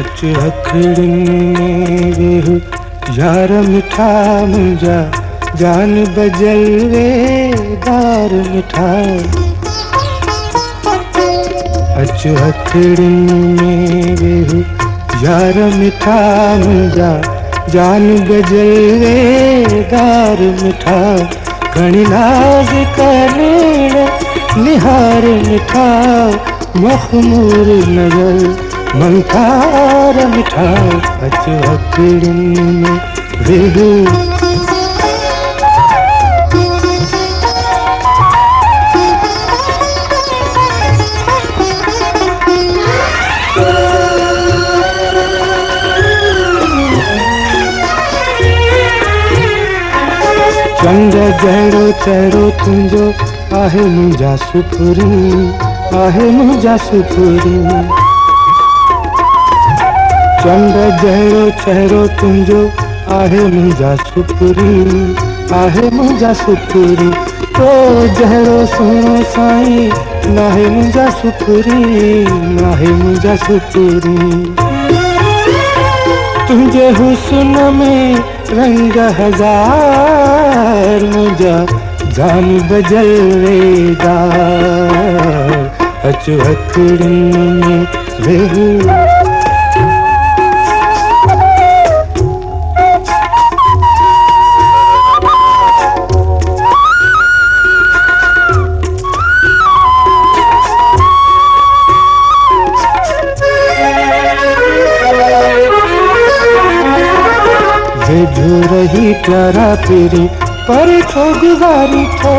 अच रखड़ियुनि में वेहु यार मिठा मुंहिंजा जान बजल वेदार मिठा। अच रखड़ियुनि में वेहु यार मिठा मुंहिंजा जान बजल वेदार मिठा। घणी नाज़ कनीड़ निहार मिठा मखमूर नज़र मंकार मिठा। अच रखड़ियुनि में वेहु चंद जहिड़ो चहिरो तुंहिंजो आहे मुंहिंजा सुपुरी आहे मुंहिंजा सुपुरी। चंद जहिड़ो चहिरो तुंहिंजो आहे मुंहिंजा सुपुरी आहे मुंहिंजा सुपुरी। तो जहिड़ो सुहिणो साईं नाहे मुंहिंजा सुपुरी नाहे मुंहिंजा सुपुरी। तुंहिंजे हुस्न में रंग हजार मुंहिंजा जान बजल वेदार। अच रखड़ियुनि में वेहु रही प्यारा तेरी पर छो गुजारी थो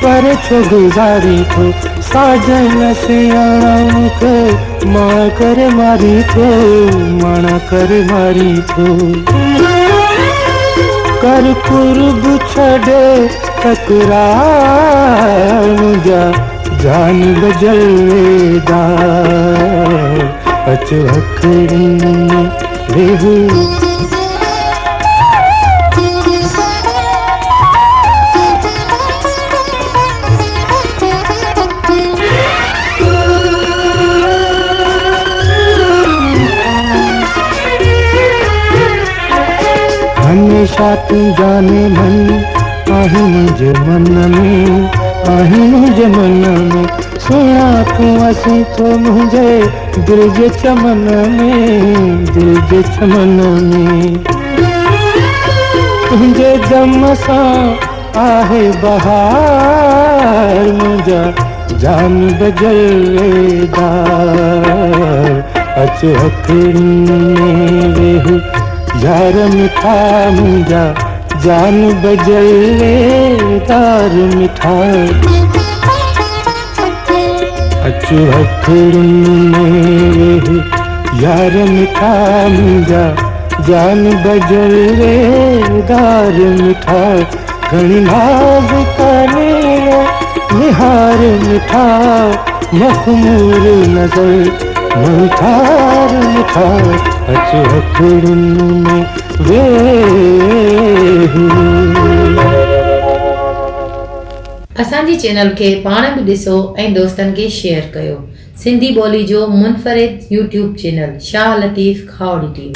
पर छो गुजारी थो। साजन सियाणा मूंखे माण करे मारी थो माण करे मारी थो। कर कुर्ब छॾे तकरार मुंहिंजा जान बजल वेदार। अच रखड़ियुनि में वेहु हमेशा तू जाने मन आहे मुंहिंजे मन में आहे मुंहिंजे मन में। सुहिणा तूं असीं थो मुंहिंजे दिलि जे चमन में दिलि जे चमन में। तुंहिंजे दम सां आहे बहार मुंहिंजा जान बजल वेदार। अच रखड़ियुनि में वेहु यार मिठा मुंहिंजा जान बजल वेदार मिठा। अच रखड़ियुनि में वेहु यार मिठा मुंहिंजा जान बजल वेदार मिठा। घणी नाज़ कनीड़ निहार मिठा मखमूर नज़र मंकार मिठा। अच रखड़ियुनि में वेहु। असांजी चैनल खे पाण बि ॾिसो ऐं दोस्तनि खे शेयर कयो। सिंधी ॿोली जो मुनफ़रिद YouTube channel Shah Latif खावड़ी TV.